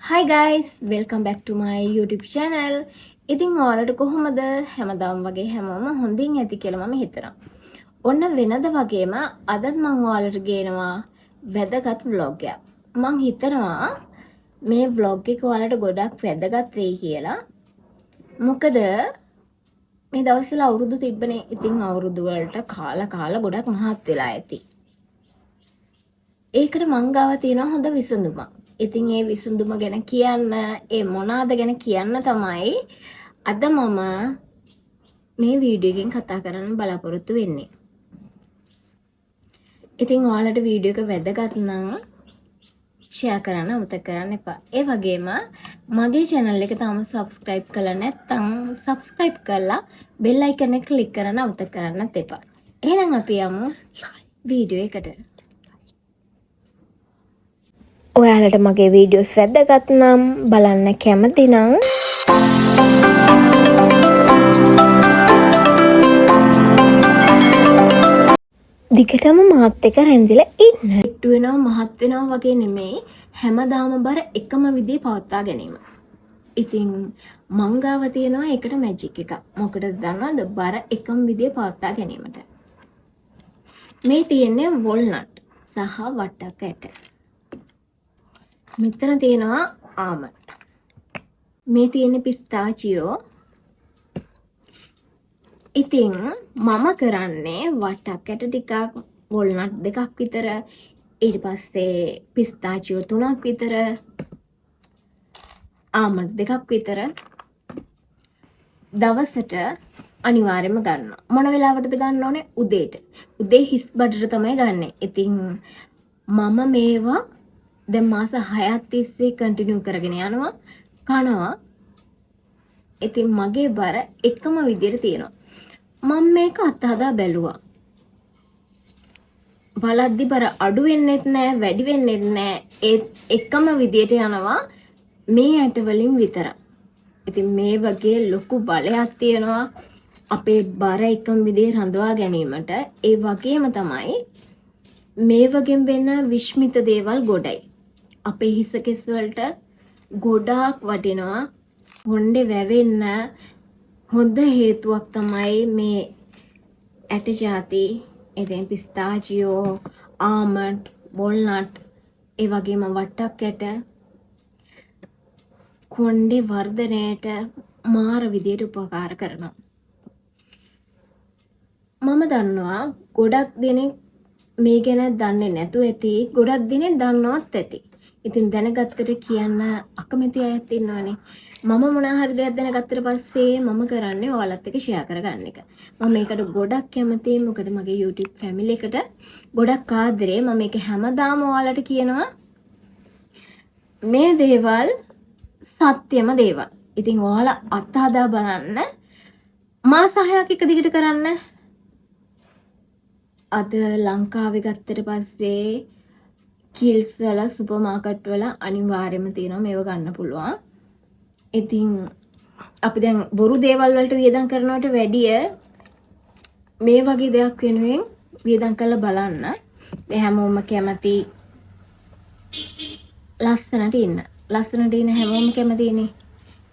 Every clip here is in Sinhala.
Hi guys, welcome back to my YouTube channel. ඉතින් ඔයාලට කොහොමද? හැමදාම වගේ හැමෝම හොඳින් ඇති කියලා මම හිතනවා. ඔන්න වෙනද වගේම අදත් මම ඔයාලට ගේනවා වැදගත් vlog එකක්. මම හිතනවා මේ vlog එක ඔයාලට ගොඩක් වැදගත් වෙයි කියලා. මොකද මේ දවස්වල අවුරුදු තිබ්බනේ. ඉතින් අවුරුදු වලට කාලා ගොඩක් මහත් වෙලා ඇති. ඒකට මං ගාව තියෙනවා හොඳ විසඳුමක්. ඉතින් ඒ විසඳුම ගැන කියන්න, ඒ මොනවාද ගැන කියන්න තමයි අද මම මේ වීඩියෝ එකෙන් කතා කරන්න බලාපොරොත්තු වෙන්නේ. ඉතින් ඔයාලට වීඩියෝ එක වැදගත් නම් ෂෙයා කරන්න අමතක කරන්න එපා. ඒ වගේම මගේ channel එක තාම subscribe කරලා නැත්නම් subscribe කරලා bell icon එක click කරන්න අමතක කරන්නත් එපා. එහෙනම් අපි යමු වීඩියෝ එකට. ඔයාලට මගේ වීඩියෝස් වැදගත් නම් බලන්න කැමති නම් දිගටම මාත් එක්ක රැඳිලා ඉන්න. ඉට්ටු වෙනවා මහත් වෙනවා වගේ නෙමෙයි, හැමදාම බර එකම විදිහේ පවත්වා ගැනීම. ඉතින් මං ගාව තියෙනවා ඒකට මැජික් එකක්. මොකටද දන්නවද? බර එකම විදිහේ පවත්වා ගැනීමට. මේ තියෙන්නේ වොල්නට් සහ වට්ටක් ඇට. මෙතන තියෙනවා ආමන්ඩ්. මේ තියෙන්නේ පිස්තාචියෝ. ඉතින් මම කරන්නේ වට්ටක් ඇට ටිකක්, වොල්නට් දෙකක් විතර, ඊට පස්සේ පිස්තාචියෝ 3ක් විතර, ආමන්ඩ් දෙකක් විතර දවසට අනිවාර්යයෙන්ම ගන්නවා. මොන වෙලාවටද ගන්න ඕනේ? උදේට. උදේ හිස් බඩට තමයි ගන්නෙ. ඉතින් මම මේවා දැන් මාස 6ක් තිස්සේ කන්ටිනියු කරගෙන යනවා, කනවා. ඉතින් මගේ බර එකම විදිහට තියෙනවා. මම මේක අත්හදා බැලුවා. බලද්දි බර අඩු වෙන්නෙත් නෑ, වැඩි වෙන්නෙත් නෑ. ඒ එකම විදිහට යනවා මේ ඇට වලින් විතරක්. ඉතින් මේ වගේ ලොකු බලයක් තියෙනවා අපේ බර එකම විදිහේ රඳවා ගැනීමට. ඒ වගේම තමයි මේ වගේ වෙන විශ්මිත දේවල් ගොඩයි. අපේ හිස කෙස් වලට ගොඩාක් වටිනවා. හොණ්ඩේ වැවෙන්න හොඳ හේතුවක් තමයි මේ ඇට ಜಾති. එතෙන් පිස්තාචියෝ, ආමන්ඩ්, වොල්නට්, ඒ වගේම වට්ටක් ඇට කොණ්ඩේ වර්ධනයට මාර විදියට උපකාර කරනවා. මම දන්නවා ගොඩක් දෙනෙක් මේ ගැන දන්නේ නැතුව ඇති, ගොඩක් දෙනෙක් දන්නවත් ඇති. ඉතින් දැනගත්තට කියන්න අකමැති අයත් ඉන්නවනේ. මම මොනවා හරි දෙයක් දැනගත්තට පස්සේ මම කරන්නේ ඔයාලත් එක්ක ෂෙයා කරගන්න එක. මම මේකට ගොඩක් කැමතියි. මොකද මගේ YouTube family එකට ගොඩක් ආදරේ. මම මේක හැමදාම ඔයාලට කියනවා මේ දේවල් සත්‍යම දේවල්. ඉතින් ඔයාලා අත්හදා බලන්න. මාස 6ක් එක දිගට කරන්න. අද ලංකාවේ ගත්තට පස්සේ කිල්ස් වල, සුපර් මාකට් වල අනිවාර්යයෙන්ම තියෙනවා මේව ගන්න පුළුවන්. ඉතින් අපි දැන් බොරු දේවල් වලට වියදම් කරනවට වැඩිය මේ වගේ දෙයක් වෙනුවෙන් වියදම් කරලා බලන්න. දැන් හැමෝම කැමති ලස්සනට ඉන්න. ලස්සනට ඉන්න හැමෝම කැමතිනේ.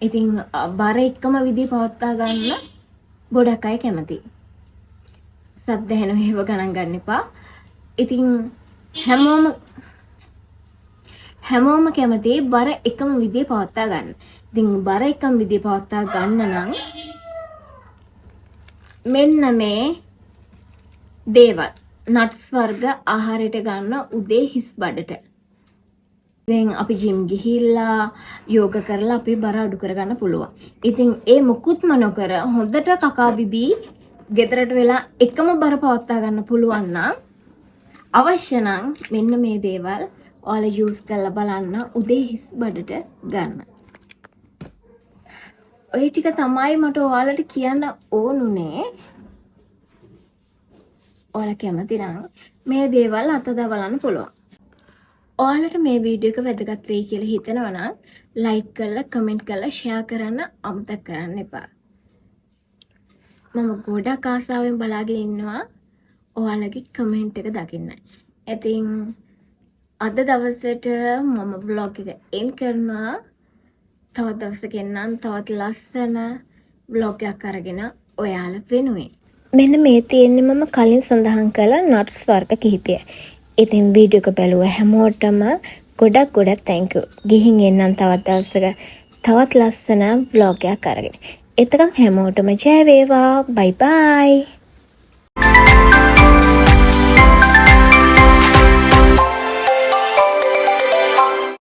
ඉතින් බර එකම විදිහ පවත්වා ගන්න ගොඩක් අය කැමතියි. සද්ද හැන හේව ගණන් ගන්න එපා. ඉතින් හැමෝම කැමති බර එකම විදිහේ පවත්වා ගන්න. ඉතින් බර එකම විදිහේ පවත්වා ගන්න නම් මෙන්න මේ දේවල් නට්ස් වර්ග ආහාරයට ගන්න උදේ හිස් බඩට. දැන් අපි ජිම් ගිහිල්ලා යෝග කරලා අපි බර අඩු කරගන්න පුළුවන්. ඉතින් ඒ මුකුත්ම නොකර හොඳට කකා බිබී ගෙදරට වෙලා එකම බර පවත්වා ගන්න පුළුවන් නම් අවශ්‍ය නම් මෙන්න මේ දේවල් ඔයාලා යූස් කරලා බලන්න උදේ හිස් බඩට ගන්න. ඔය ටික තමයි මට ඔයාලට කියන්න ඕනුනේ. ඔයාලා කැමති නම් මේ දේවල් අතදා බලන්න පුළුවන්. ඔයාලට මේ වීඩියෝ එක වැදගත් වෙයි කියලා හිතනවා නම් ලයික් කරලා, කමෙන්ට් කරලා, ෂෙයා කරන්න අමතක කරන්න එපා. මම ගොඩක් ආසාවෙන් බලාගෙන ඉන්නවා ඔයාලගේ කමෙන්ට් එක දකින්න. ඉතින් අද දවසට මම vlog එක end කරනවා. තවත් දවසක එන්නම් තවත් ලස්සන vlog එකක් අරගෙන ඔයාලා වෙනුවෙන්. මෙන්න මේ තියෙන්නේ මම කලින් සඳහන් කළ nuts වර්ග කිහිපය. ඉතින් වීඩියෝ එක බැලුව හැමෝටම ගොඩක් thank you. ගිහින් එන්නම් තවත් දවසක තවත් ලස්සන vlog එකක් අරගෙන. එතකන් හැමෝටම ජය වේවා. bye bye.